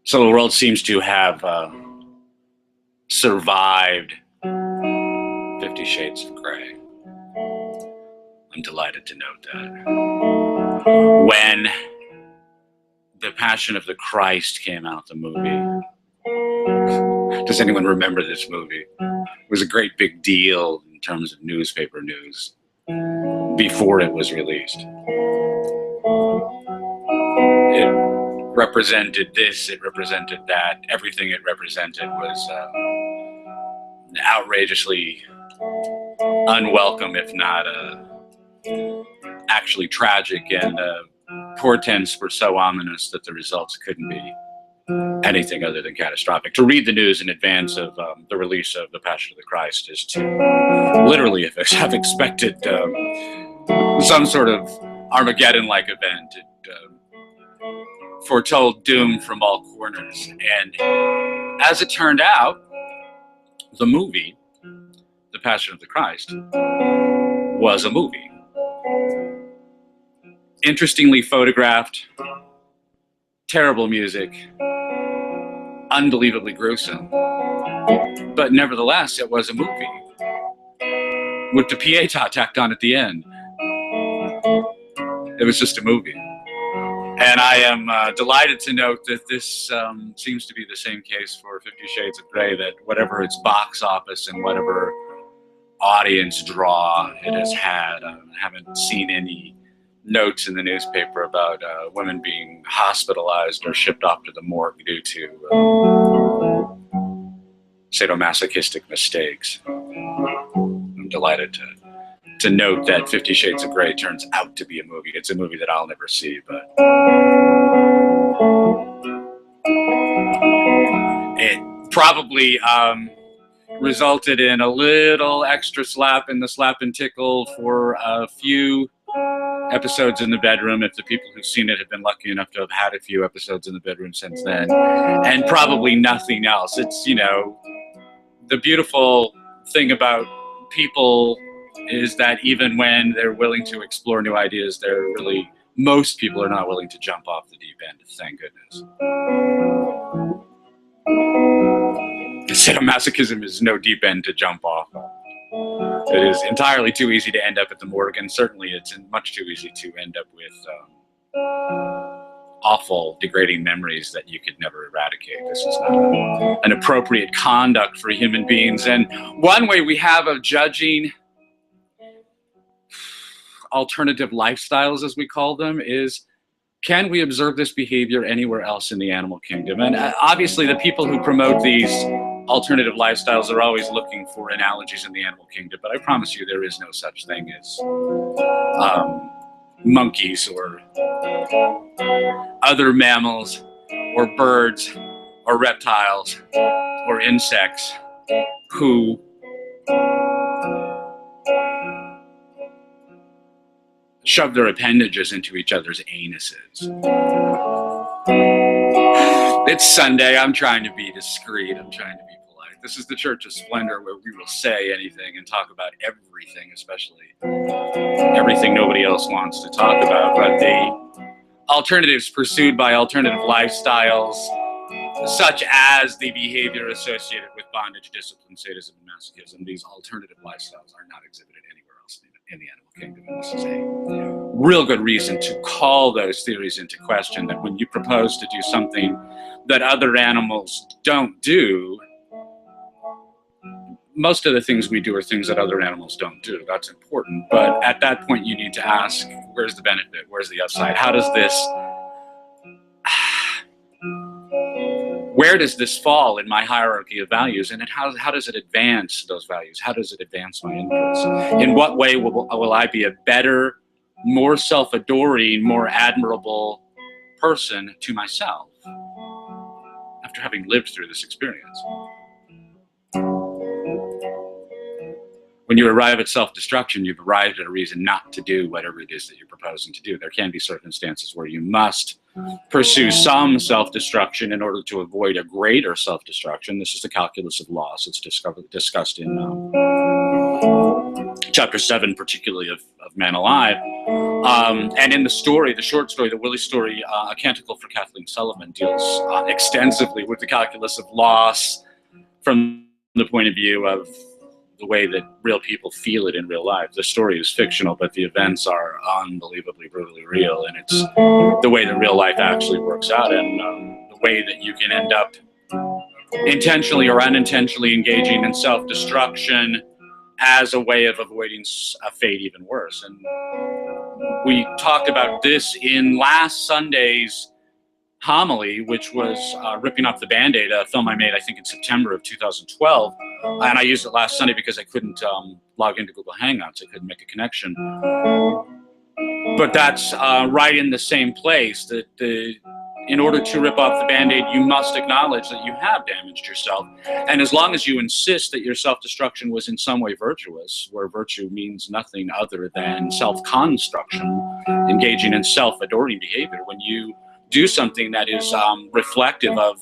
So the world seems to have survived 50 Shades of Grey. I'm delighted to note that. When The Passion of the Christ came out, the movie, does anyone remember this movie? It was a great big deal in terms of newspaper news before it was released. It represented this, it represented that. Everything it represented was outrageously unwelcome, if not actually tragic, and portents were so ominous that the results couldn't be anything other than catastrophic. To read the news in advance of the release of The Passion of the Christ is to literally have expected some sort of Armageddon-like event. It foretold doom from all corners. And as it turned out, the movie, The Passion of the Christ, was a movie. Interestingly photographed, terrible music, unbelievably gruesome, but nevertheless, it was a movie with the pietà tacked on at the end. It was just a movie. And I am delighted to note that this seems to be the same case for 50 Shades of Grey, that whatever its box office and whatever audience draw it has had, I haven't seen any notes in the newspaper about women being hospitalized or shipped off to the morgue due to sadomasochistic mistakes. I'm delighted to note that 50 Shades of Grey turns out to be a movie. It's a movie that I'll never see, but it probably resulted in a little extra slap in the slap and tickle for a few episodes in the bedroom, if the people who've seen it have been lucky enough to have had a few episodes in the bedroom since then, and probably nothing else. It's, you know, the beautiful thing about people is that even when they're willing to explore new ideas, most people are not willing to jump off the deep end, thank goodness. Sadomasochism is no deep end to jump off of. It is entirely too easy to end up at the morgue, and certainly it's much too easy to end up with awful, degrading memories that you could never eradicate. This is not an appropriate conduct for human beings. And one way we have of judging alternative lifestyles, as we call them, is, can we observe this behavior anywhere else in the animal kingdom? And obviously the people who promote these alternative lifestyles are always looking for analogies in the animal kingdom, but I promise you there is no such thing as monkeys or other mammals or birds or reptiles or insects who shove their appendages into each other's anuses. It's Sunday, I'm trying to be discreet, I'm trying to be polite. This is the Church of Splendor, where we will say anything and talk about everything, especially everything nobody else wants to talk about. But the alternatives pursued by alternative lifestyles, such as the behavior associated with bondage, discipline, sadism, and masochism, these alternative lifestyles are not exhibited anywhere else in the animal kingdom. And this is a real good reason to call those theories into question, that when you propose to do something that other animals don't do, most of the things we do are things that other animals don't do. That's important. But at that point, you need to ask, where's the benefit? Where's the upside? How does this, where does this fall in my hierarchy of values? And how does it advance those values? How does it advance my interests? In what way will I be a better, more self-adoring, more admirable person to myself after having lived through this experience? When you arrive at self-destruction, you've arrived at a reason not to do whatever it is that you're proposing to do. There can be circumstances where you must pursue some self-destruction in order to avoid a greater self-destruction. This is the calculus of loss. It's discussed in chapter 7, particularly of Man Alive. And in the story, the short story, the Willie story, A Canticle for Kathleen Sullivan, deals extensively with the calculus of loss from the point of view of the way that real people feel it in real life. The story is fictional, but the events are unbelievably, brutally real, and it's the way that real life actually works out, and the way that you can end up intentionally or unintentionally engaging in self-destruction as a way of avoiding a fate even worse. And we talked about this in last Sunday's homily, which was Ripping Off the Band-Aid, a film I made, I think, in September of 2012. And I used it last Sunday because I couldn't log into Google Hangouts. I couldn't make a connection. But that's right in the same place, that in order to rip off the Band-Aid, you must acknowledge that you have damaged yourself. And as long as you insist that your self-destruction was in some way virtuous, where virtue means nothing other than self-construction, engaging in self-adoring behavior, when you do something that is reflective of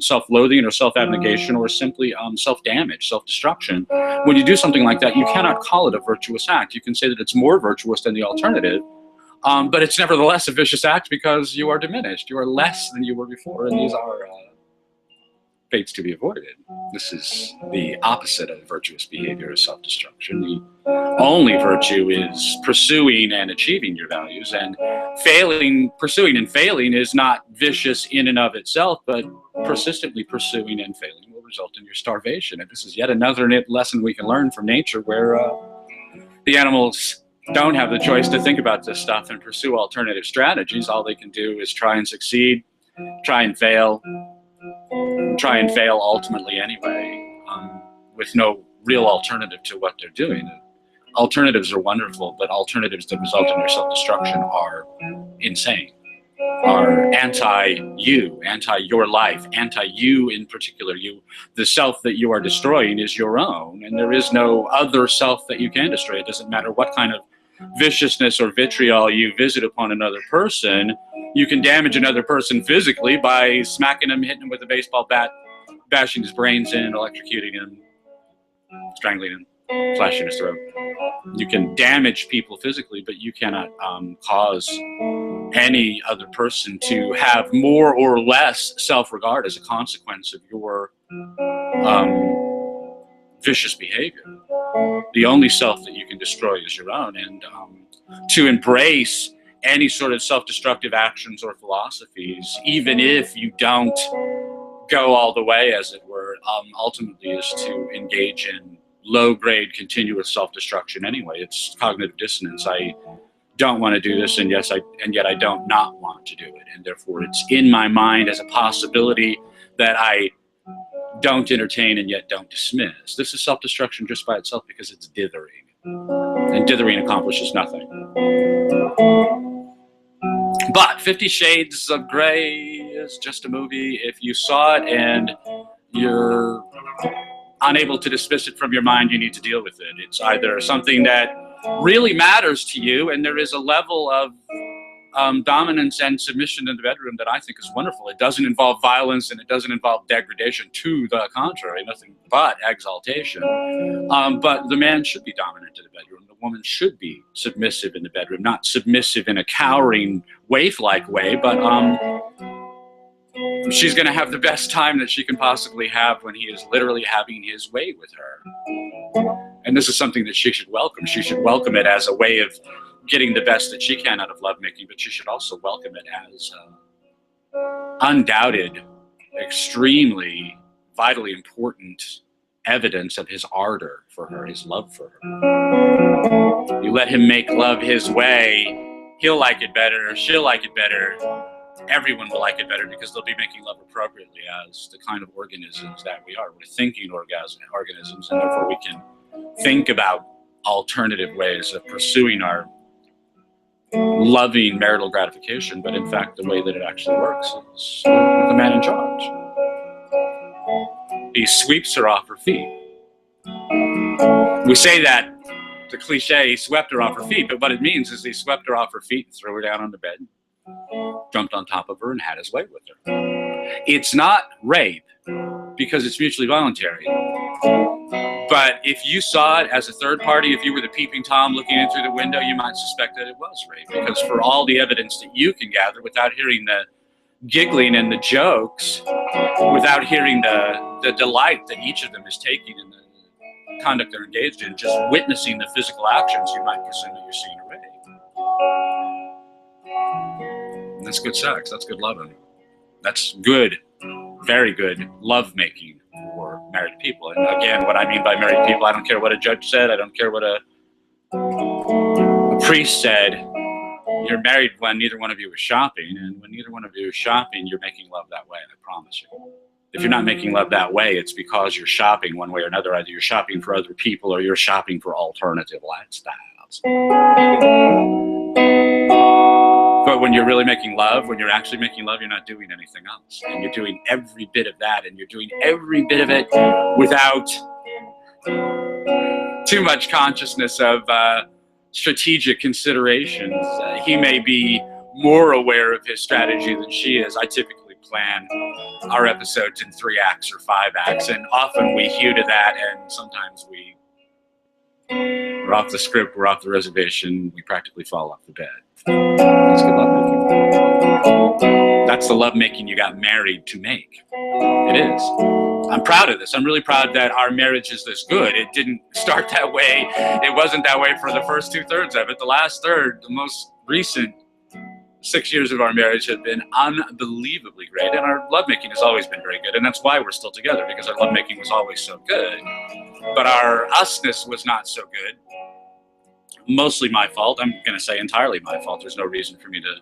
self-loathing or self-abnegation or simply self-damage, self-destruction, when you do something like that, you cannot call it a virtuous act. You can say that it's more virtuous than the alternative, but it's nevertheless a vicious act because you are diminished. You are less than you were before, and these are fates to be avoided. This is the opposite of virtuous behavior, self-destruction. The only virtue is pursuing and achieving your values, and pursuing and failing is not vicious in and of itself, but persistently pursuing and failing will result in your starvation. And this is yet another lesson we can learn from nature, where the animals don't have the choice to think about this stuff and pursue alternative strategies. All they can do is try and succeed, try and fail ultimately anyway, with no real alternative to what they're doing. Alternatives are wonderful, but alternatives that result in your self-destruction are insane, are anti-you, anti-your life, anti-you in particular. The self that you are destroying is your own, and there is no other self that you can destroy. It doesn't matter what kind of viciousness or vitriol you visit upon another person. You can damage another person physically by smacking him, hitting him with a baseball bat, bashing his brains in, electrocuting him, strangling him, slashing his throat. You can damage people physically, but you cannot cause any other person to have more or less self-regard as a consequence of your vicious behavior. The only self that you can destroy is your own, and to embrace any sort of self-destructive actions or philosophies, even if you don't go all the way, as it were, ultimately is to engage in low-grade continuous self-destruction anyway. It's cognitive dissonance. I don't want to do this, and yet I don't not want to do it, and therefore it's in my mind as a possibility that I don't entertain and yet don't dismiss. This is self-destruction just by itself because it's dithering, and dithering accomplishes nothing. But 50 Shades of Grey is just a movie. If you saw it and you're unable to dismiss it from your mind, you need to deal with it. It's either something that really matters to you, and there is a level of dominance and submission in the bedroom that I think is wonderful. It doesn't involve violence, and it doesn't involve degradation. To the contrary, nothing but exaltation. But the man should be dominant in the bedroom. The woman should be submissive in the bedroom, not submissive in a cowering, waif-like way, but she's going to have the best time that she can possibly have when he is literally having his way with her. And this is something that she should welcome. She should welcome it as a way of getting the best that she can out of lovemaking, but she should also welcome it as undoubted, extremely, vitally important evidence of his ardor for her, his love for her. You let him make love his way, he'll like it better, she'll like it better, everyone will like it better, because they'll be making love appropriately as the kind of organisms that we are. We're thinking organisms, and therefore we can think about alternative ways of pursuing our loving marital gratification, but in fact the way that it actually works is with the man in charge. He sweeps her off her feet. We say that, the cliche, he swept her off her feet, but what it means is he swept her off her feet and threw her down on the bed, jumped on top of her, and had his way with her. It's not rape because it's mutually voluntary. But if you saw it as a third party, if you were the peeping Tom looking in through the window, you might suspect that it was rape. Because for all the evidence that you can gather without hearing the giggling and the jokes, without hearing the delight that each of them is taking in the conduct they're engaged in, just witnessing the physical actions, you might presume that you're seeing a rape. And that's good sex. That's good loving. That's good, very good love-making for married people. And again, what I mean by married people, I don't care what a judge said. I don't care what a priest said. You're married when neither one of you is shopping. And when neither one of you is shopping, you're making love that way, I promise you. If you're not making love that way, it's because you're shopping one way or another. Either you're shopping for other people or you're shopping for alternative lifestyles. But when you're really making love, when you're actually making love, you're not doing anything else. And you're doing every bit of that, and you're doing every bit of it without too much consciousness of strategic considerations. He may be more aware of his strategy than she is. I typically plan our episodes in 3 acts or 5 acts, and often we hew to that, and sometimes we're off the script, we're off the reservation, we practically fall off the bed. That's good lovemaking. That's the lovemaking you got married to make. It is. I'm proud of this. I'm really proud that our marriage is this good. It didn't start that way. It wasn't that way for the first 2/3 of it. The last third, the most recent 6 years of our marriage have been unbelievably great. And our lovemaking has always been very good. And that's why we're still together, because our lovemaking was always so good. But our usness was not so good. Mostly my fault. I'm going to say entirely my fault. There's no reason for me to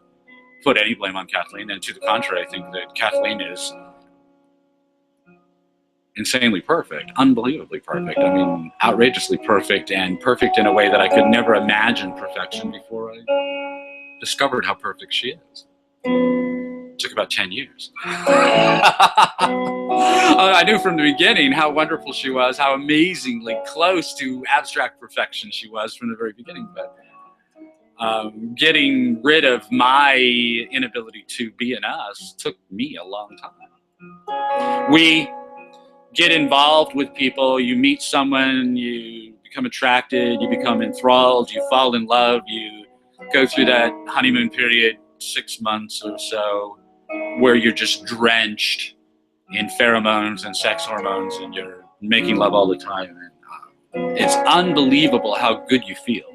put any blame on Kathleen. And to the contrary, I think that Kathleen is insanely perfect, unbelievably perfect. I mean, outrageously perfect, and perfect in a way that I could never imagine perfection before I discovered how perfect she is. It took about 10 years. I knew from the beginning how wonderful she was, how amazingly close to abstract perfection she was from the very beginning. But getting rid of my inability to be an us took me a long time. We get involved with people, you meet someone, you become attracted, you become enthralled, you fall in love, you go through that honeymoon period, 6 months or so, where you're just drenched in pheromones and sex hormones, and you're making love all the time. And it's unbelievable how good you feel.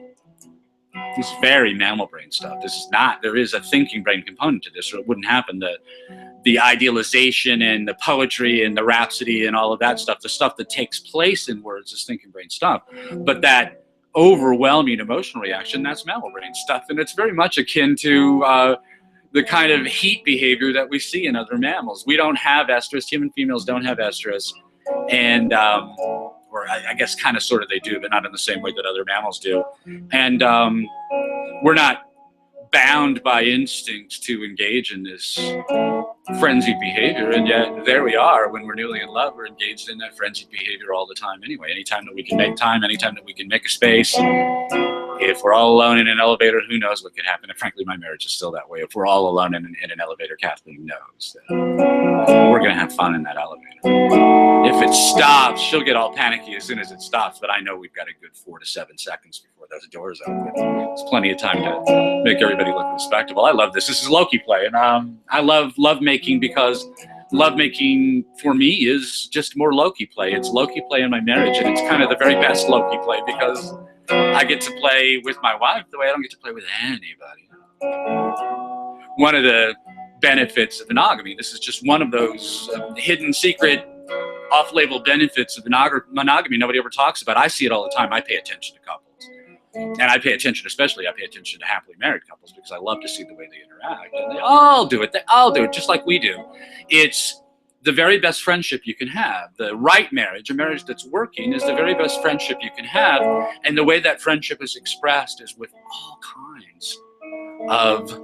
This is very mammal brain stuff. This is not, there is a thinking brain component to this, or it wouldn't happen. The idealization and the poetry and the rhapsody and all of that stuff, the stuff that takes place in words is thinking brain stuff. But that overwhelming emotional reaction, that's mammal brain stuff. And it's very much akin to the kind of heat behavior that we see in other mammals. We don't have estrus. Human females don't have estrus. And, or I guess kind of sort of they do, but not in the same way that other mammals do. And we're not bound by instincts to engage in this frenzied behavior, and yet there we are. When we're newly in love, we're engaged in that frenzied behavior all the time anyway. Anytime that we can make time, anytime that we can make a space. If we're all alone in an elevator, who knows what could happen? And frankly, my marriage is still that way. If we're all alone in an elevator, Kathleen knows that we're going to have fun in that elevator. If it stops, she'll get all panicky as soon as it stops, but I know we've got a good 4 to 7 seconds before those doors open. It's plenty of time to make everybody look respectable. I love this. This is Loki play, and I love lovemaking because lovemaking for me is just more Loki play. It's Loki play in my marriage, and it's kind of the very best Loki play because I get to play with my wife the way I don't get to play with anybody. One of the benefits of monogamy, this is just one of those hidden secret off-label benefits of monogamy nobody ever talks about. I see it all the time. I pay attention to couples. And I pay attention, especially I pay attention to happily married couples because I love to see the way they interact. And they all do it. They all do it just like we do. It's the very best friendship you can have. The right marriage, a marriage that's working, is the very best friendship you can have. And the way that friendship is expressed is with all kinds of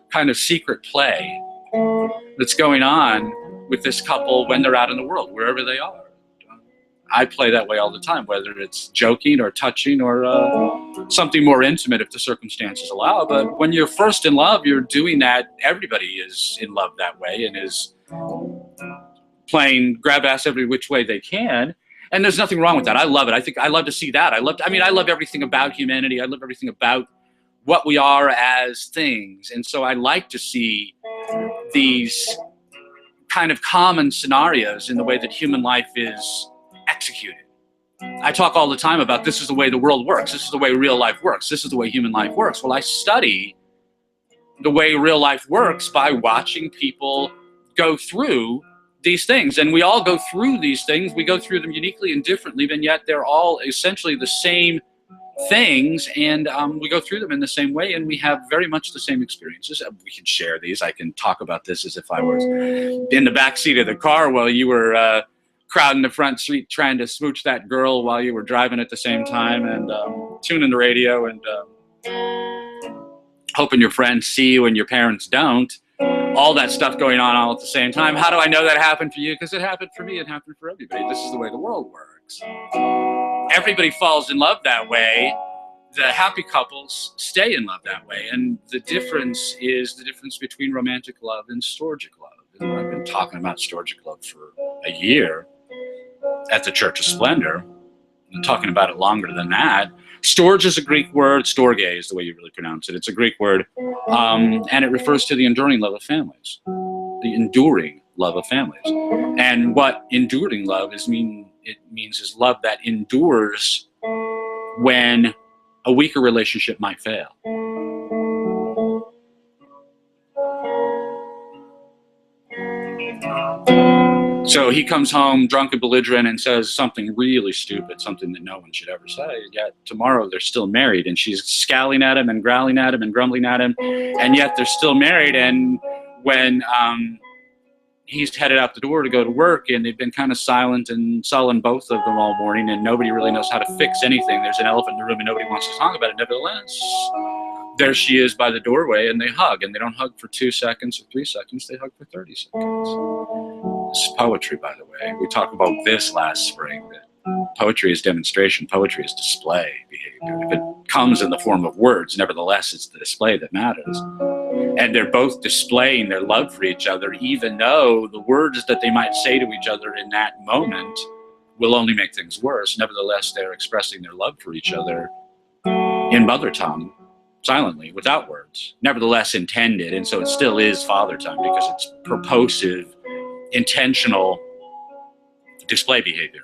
kind of secret play that's going on with this couple when they're out in the world, wherever they are. I play that way all the time, whether it's joking or touching or something more intimate if the circumstances allow. But when you're first in love, you're doing that. Everybody is in love that way and is playing grab ass every which way they can. And there's nothing wrong with that. I love it. I think I love to see that. I love everything about humanity. I love everything about what we are as things. And so I like to see these kind of common scenarios in the way that human life is executed. I talk all the time about this is the way the world works. This is the way real life works. This is the way human life works. Well, I study the way real life works by watching people go through these things. And we all go through these things. We go through them uniquely and differently, and yet they're all essentially the same things, and we go through them in the same way, and we have very much the same experiences. We can share these. I can talk about this as if I was in the back seat of the car while you were crowding the front seat trying to smooch that girl while you were driving at the same time, and tuning the radio and hoping your friends see you and your parents don't. All that stuff going on all at the same time. How do I know that happened for you? Because it happened for me. It happened for everybody. This is the way the world works. Everybody falls in love that way. The happy couples stay in love that way. And the difference is the difference between romantic love and storgic love. And I've been talking about storgic love for a year at the Church of Splendor. I'm talking about it longer than that. Storge is a Greek word. Storge is the way you really pronounce it. It's a Greek word. And it refers to the enduring love of families. The enduring love of families. And what enduring love means is love that endures when a weaker relationship might fail. So he comes home drunk and belligerent and says something really stupid, something that no one should ever say. Yet tomorrow they're still married, and she's scowling at him and growling at him and grumbling at him, and yet they're still married. And when he's headed out the door to go to work, and they've been kind of silent and sullen, both of them, all morning, and nobody really knows how to fix anything. There's an elephant in the room and nobody wants to talk about it. Nevertheless, there she is by the doorway, and they hug, and they don't hug for 2 seconds or 3 seconds, they hug for 30 seconds. This is poetry, by the way. We talked about this last spring, that poetry is demonstration, poetry is display behavior. If it comes in the form of words, nevertheless, it's the display that matters. And they're both displaying their love for each other, even though the words that they might say to each other in that moment will only make things worse. Nevertheless, they're expressing their love for each other in mother tongue, silently, without words, nevertheless intended. And so it still is father tongue because it's purposive, intentional display behavior.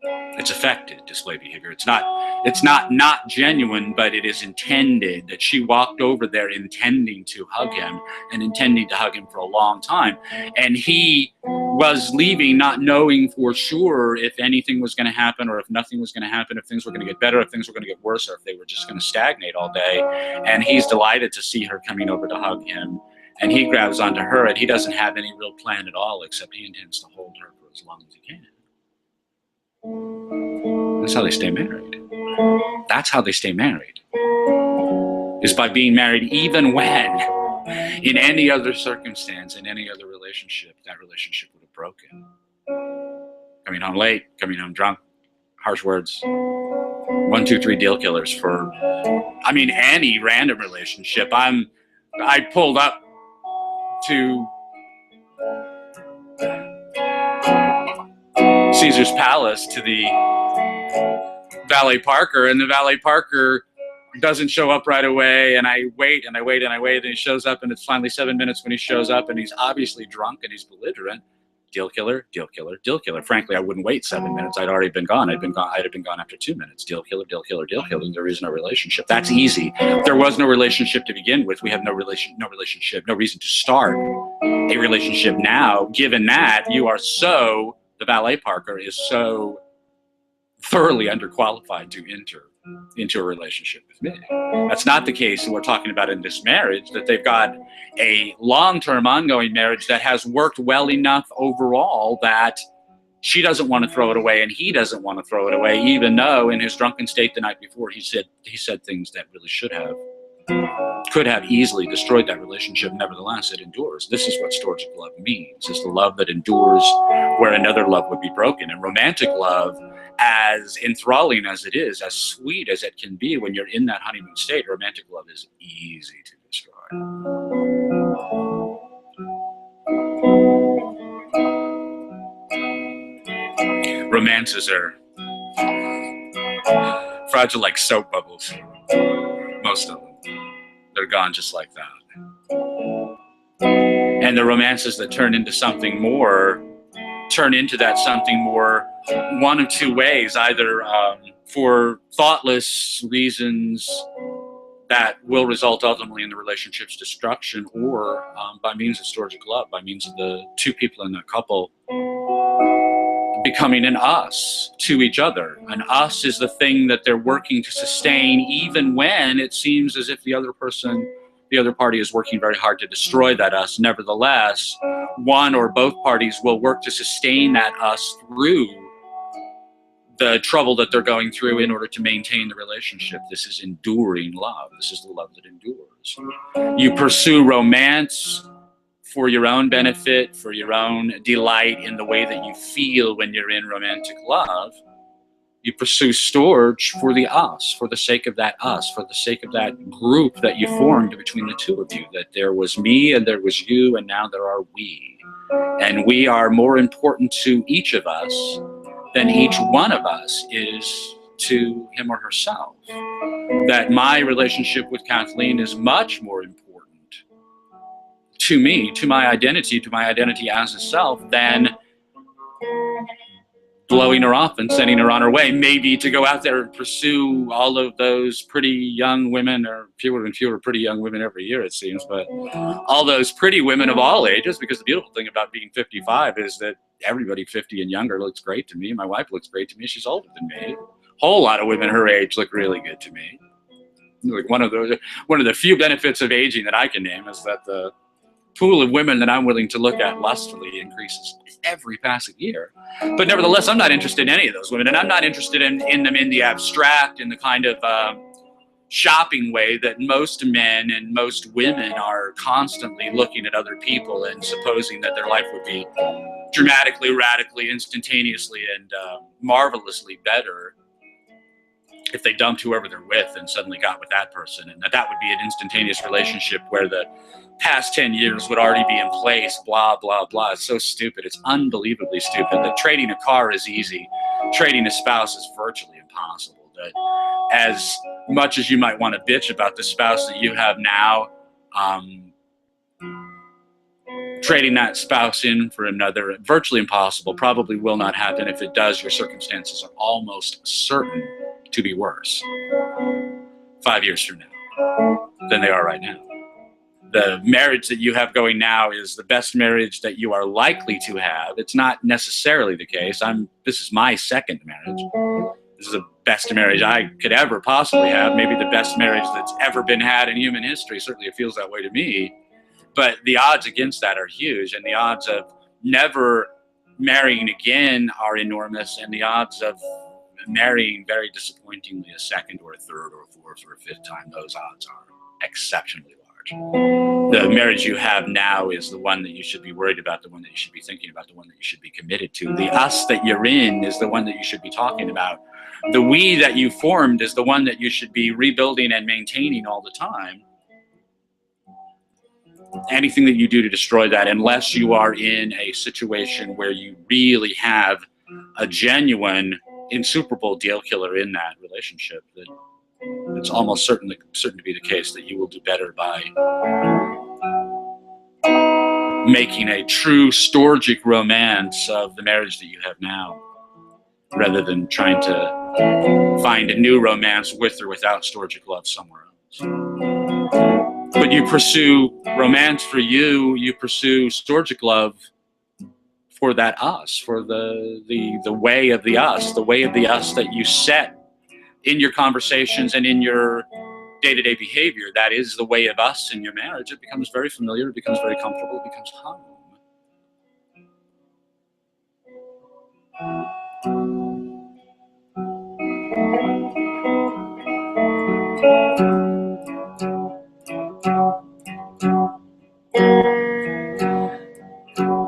It's affected display behavior. It's not genuine, but it is intended. That she walked over there intending to hug him and intending to hug him for a long time. And he was leaving not knowing for sure if anything was going to happen or if nothing was going to happen, if things were going to get better, if things were going to get worse, or if they were just going to stagnate all day. And he's delighted to see her coming over to hug him. And he grabs onto her, and he doesn't have any real plan at all, except he intends to hold her for as long as he can. That's how they stay married. That's how they stay married. Is by being married even when, in any other circumstance, in any other relationship, that relationship would have broken. Coming home late, coming home drunk, harsh words. 1, 2, 3 deal killers for, any random relationship. I pulled up to Caesar's Palace to the valet parker, and the valet parker doesn't show up right away, and I wait and I wait and I wait, and he shows up, and it's finally 7 minutes when he shows up, and he's obviously drunk and he's belligerent. Deal killer, deal killer, deal killer. Frankly, I wouldn't wait 7 minutes. I'd already been gone. I'd have been gone after 2 minutes. Deal killer, deal killer, deal killer. There is no relationship. That's easy. There was no relationship to begin with. We have no relationship, no reason to start a relationship now, given that the valet parker is so thoroughly underqualified to enter into a relationship with me. That's not the case we're talking about in this marriage, that they've got a long-term ongoing marriage that has worked well enough overall that she doesn't want to throw it away and he doesn't want to throw it away, even though in his drunken state the night before he said things that really could have easily destroyed that relationship. Nevertheless, it endures. This is what storgic love means. It's the love that endures where another love would be broken. And romantic love, as enthralling as it is, as sweet as it can be when you're in that honeymoon state, romantic love is easy to destroy. Romances are fragile like soap bubbles. Most of them. They're gone just like that. And the romances that turn into something more, turn into that something more one of two ways, either for thoughtless reasons that will result ultimately in the relationship's destruction, or by means of storgic love, by means of the two people in that couple becoming an us to each other. An us is the thing that they're working to sustain, even when it seems as if the other party is working very hard to destroy that us. Nevertheless, one or both parties will work to sustain that us through the trouble that they're going through in order to maintain the relationship. This is enduring love. This is the love that endures. You pursue romance for your own benefit, for your own delight in the way that you feel when you're in romantic love. You pursue storge for the us, for the sake of that us, for the sake of that group that you formed between the two of you, that there was me and there was you, and now there are we. And we are more important to each of us than each one of us is to him or herself. That my relationship with Kathleen is much more important to me, to my identity as a self, than blowing her off and sending her on her way, maybe to go out there and pursue all of those pretty young women, or fewer and fewer pretty young women every year, it seems, but all those pretty women of all ages, because the beautiful thing about being 55 is that everybody 50 and younger looks great to me. My wife looks great to me. She's older than me. A whole lot of women her age look really good to me. Like one of the few benefits of aging that I can name is that the pool of women that I'm willing to look at lustfully increases every passing year. But nevertheless, I'm not interested in any of those women, and I'm not interested in them in the abstract, in the kind of shopping way that most men and most women are constantly looking at other people and supposing that their life would be dramatically, radically, instantaneously, and marvelously better if they dumped whoever they're with and suddenly got with that person, and that would be an instantaneous relationship where the past 10 years would already be in place, blah, blah, blah. It's so stupid. It's unbelievably stupid. That trading a car is easy. Trading a spouse is virtually impossible. That as much as you might want to bitch about the spouse that you have now, trading that spouse in for another, virtually impossible, probably will not happen. If it does, your circumstances are almost certain to be worse 5 years from now than they are right now. The marriage that you have going now is the best marriage that you are likely to have. It's not necessarily the case. This is my second marriage. This is the best marriage I could ever possibly have. Maybe the best marriage that's ever been had in human history. Certainly it feels that way to me. But the odds against that are huge, and the odds of never marrying again are enormous, and the odds of marrying very disappointingly a second or a third or a fourth or a fifth time, those odds are exceptionally large. The marriage you have now is the one that you should be worried about, the one that you should be thinking about, the one that you should be committed to. The us that you're in is the one that you should be talking about. The we that you formed is the one that you should be rebuilding and maintaining all the time. Anything that you do to destroy that, unless you are in a situation where you really have a genuine, insuperable deal killer in that relationship, that it's almost certain to be the case that you will do better by making a true storgic romance of the marriage that you have now, rather than trying to find a new romance with or without storgic love somewhere else. But you pursue romance for you, you pursue storgic love for that us, for the way of the us, the way of the us that you set in your conversations and in your day-to-day behavior. That is the way of us in your marriage. It becomes very familiar, it becomes very comfortable, it becomes home.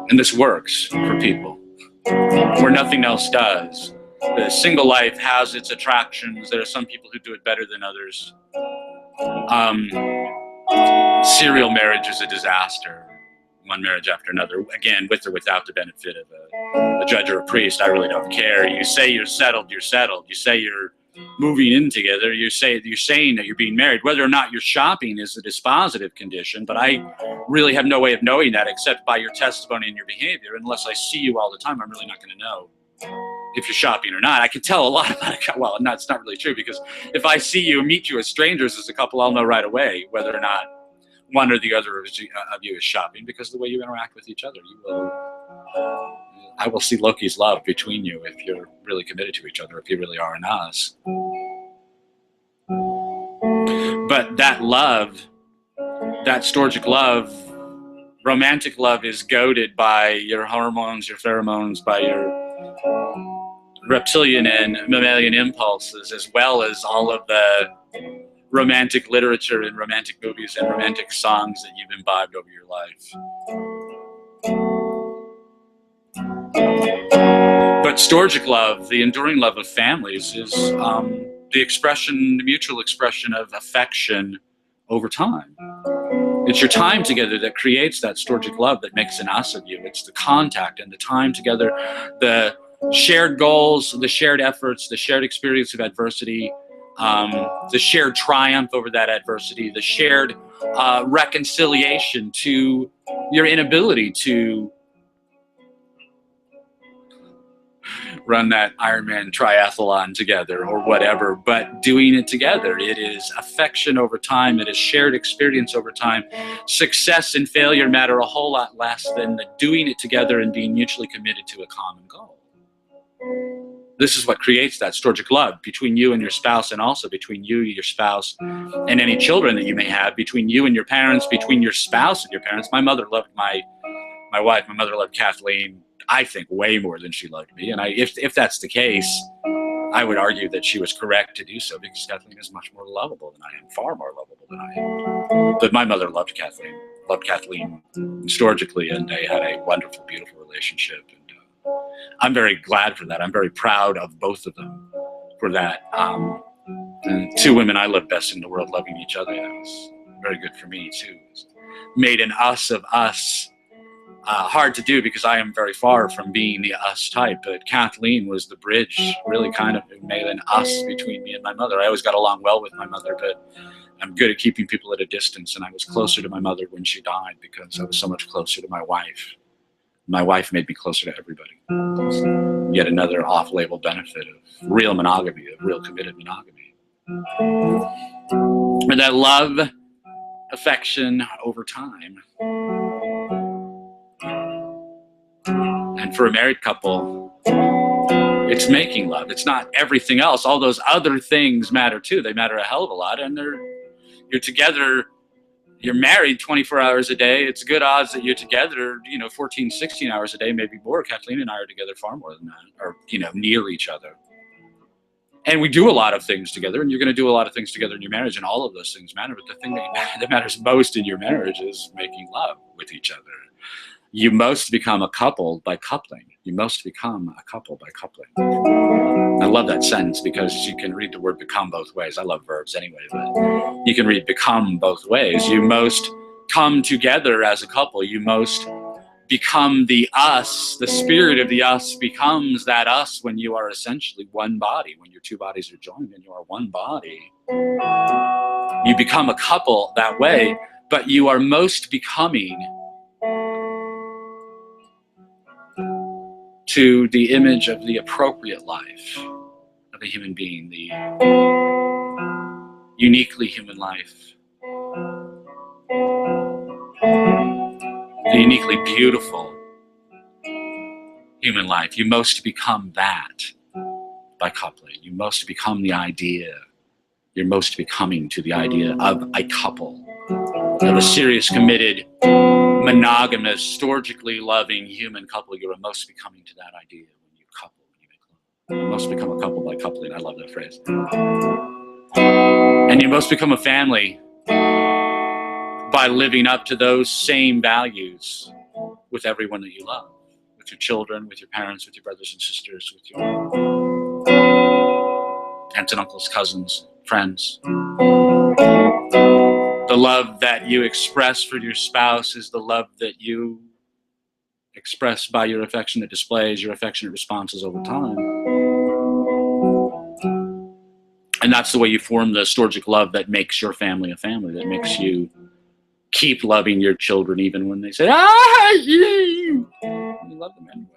And this works for people. where nothing else does. The single life has its attractions. There are some people who do it better than others. Serial marriage is a disaster. One marriage after another, again, with or without the benefit of a judge or a priest. I really don't care. You say you're settled, you're settled. You say you're moving in together, you're saying that you're being married. Whether or not you're shopping is a dispositive condition, but I really have no way of knowing that except by your testimony and your behavior. Unless I see you all the time, I'm really not going to know if you're shopping or not. I can tell a lot about it. Well, no, it's not really true, because if I see you, meet you as strangers as a couple, I'll know right away whether or not one or the other of you is shopping, because of the way you interact with each other. I will see Loki's love between you if you're really committed to each other, if you really are in us. But that love, that storgic love, romantic love, is goaded by your hormones, your pheromones, by your reptilian and mammalian impulses, as well as all of the romantic literature and romantic movies and romantic songs that you've imbibed over your life. But storgic love, the enduring love of families, is the mutual expression of affection over time. It's your time together that creates that storgic love that makes an us of you. It's the contact and the time together, the shared goals, the shared efforts, the shared experience of adversity, the shared triumph over that adversity, the shared reconciliation to your inability to run that Ironman triathlon together or whatever, but doing it together. It is affection over time. It is shared experience over time. Success and failure matter a whole lot less than the doing it together and being mutually committed to a common goal. This is what creates that storgic love between you and your spouse, and also between you, your spouse, and any children that you may have, between you and your parents, between your spouse and your parents. My mother loved my wife. My mother loved Kathleen, I think, way more than she loved me. And if that's the case, I would argue that she was correct to do so, because Kathleen is much more lovable than I am, far more lovable than I am. But my mother loved Kathleen storgically, and they had a wonderful, beautiful relationship. And I'm very glad for that. I'm very proud of both of them for that. And two women I love best in the world loving each other. That was very good for me, too. It's made an us of us. Hard to do, because I am very far from being the us type, but Kathleen was the bridge, really kind of made an us between me and my mother. I always got along well with my mother, but I'm good at keeping people at a distance, and I was closer to my mother when she died because I was so much closer to my wife. My wife made me closer to everybody. Yet another off-label benefit of real monogamy, of real committed monogamy. And that love, affection over time. And for a married couple, it's making love. It's not everything else. All those other things matter too. They matter a hell of a lot. And you're together, you're married 24 hours a day. It's good odds that you're together, 14, 16 hours a day, maybe more. Kathleen and I are together far more than that, or, near each other. And we do a lot of things together, and you're going to do a lot of things together in your marriage, and all of those things matter. But the thing that matters most in your marriage is making love with each other. You most become a couple by coupling. You most become a couple by coupling. I love that sentence, because you can read the word become both ways. I love verbs anyway, but you can read become both ways. You most come together as a couple. You most become the us. The spirit of the us becomes that us when you are essentially one body. When your two bodies are joined and you are one body, you become a couple that way, but you are most becoming to the image of the appropriate life of a human being, the uniquely human life, the uniquely beautiful human life. You most become that by coupling. You most become the idea. You're most becoming to the idea of a couple, of a serious, committed, monogamous, storgically loving human couple. You're most becoming to that idea when you couple, when you make love. You most become a couple by coupling. I love that phrase. And you most become a family by living up to those same values with everyone that you love, with your children, with your parents, with your brothers and sisters, with your aunts and uncles, cousins, friends. The love that you express for your spouse is the love that you express by your affectionate displays, your affectionate responses over time. And that's the way you form the storgic love that makes your family a family, that makes you keep loving your children even when they say, "I hate you." You love them anyway.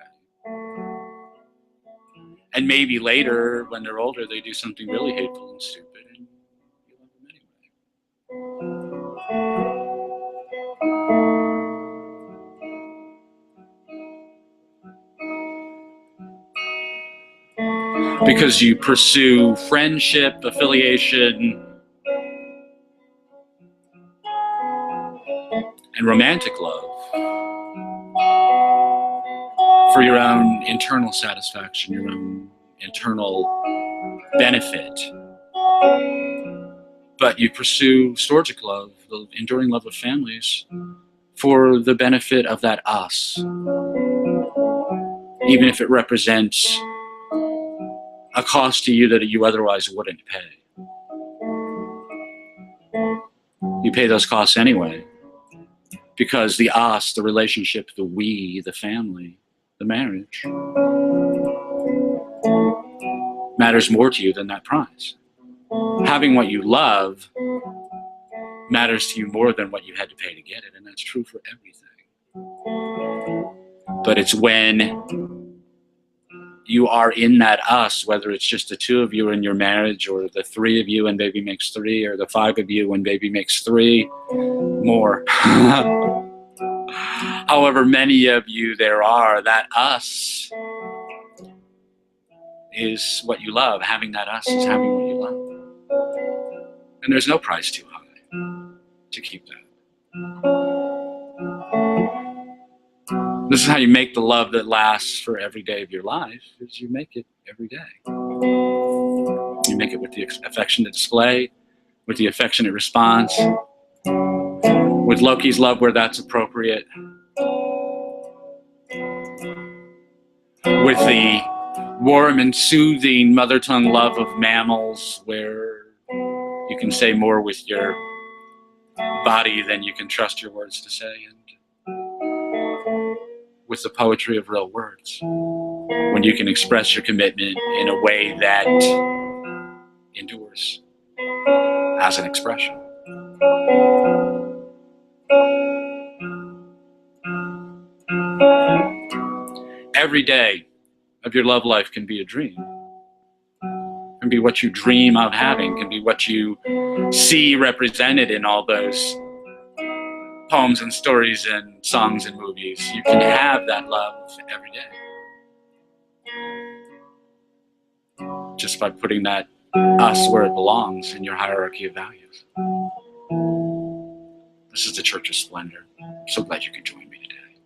And maybe later, when they're older, they do something really hateful and stupid, and you love them anyway. Because you pursue friendship, affiliation, and romantic love for your own internal satisfaction, your own internal benefit. But you pursue storgic love, the enduring love of families, for the benefit of that us, even if it represents a cost to you that you otherwise wouldn't pay. You pay those costs anyway, because the us, the relationship, the we, the family, the marriage, matters more to you than that prize. Having what you love matters to you more than what you had to pay to get it, and that's true for everything. But it's when you are in that us, whether it's just the two of you in your marriage, or the three of you and baby makes three, or the five of you and baby makes three more. However many of you there are, that us is what you love. Having that us is having what you love. And there's no price too high to keep that. This is how you make the love that lasts for every day of your life, is you make it every day. You make it with the affectionate display, with the affectionate response, with Loki's love where that's appropriate, with the warm and soothing mother tongue love of mammals where you can say more with your body than you can trust your words to say, and with the poetry of real words, when you can express your commitment in a way that endures as an expression. Every day of your love life can be a dream. Can be what you dream of having, can be what you see represented in all those poems and stories and songs and movies. You can have that love every day, just by putting that us where it belongs in your hierarchy of values. This is the Church of Splendor. I'm so glad you could join me today.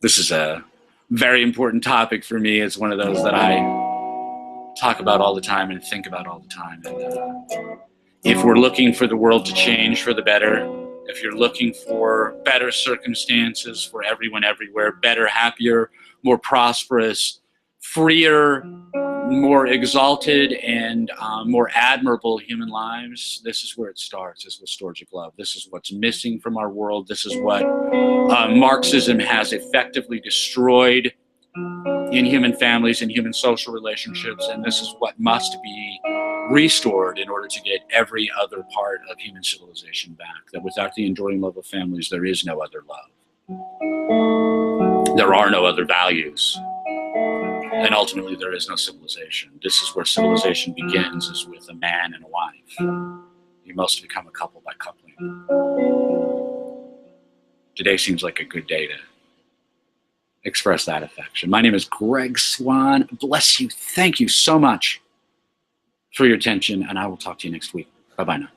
This is a very important topic for me. It's one of those that I talk about all the time and think about all the time. And if we're looking for the world to change for the better, if you're looking for better circumstances for everyone everywhere, better, happier, more prosperous, freer, more exalted, and more admirable human lives, this is where it starts, is with storgic love. This is what's missing from our world. This is what Marxism has effectively destroyed in human families and human social relationships, and this is what must be restored in order to get every other part of human civilization back. That without the enduring love of families, there is no other love. There are no other values. And ultimately, there is no civilization. This is where civilization begins, is with a man and a wife. You must become a couple by coupling. Today seems like a good day to express that affection. My name is Greg Swann. Bless you. Thank you so much for your attention, and I will talk to you next week. Bye-bye now.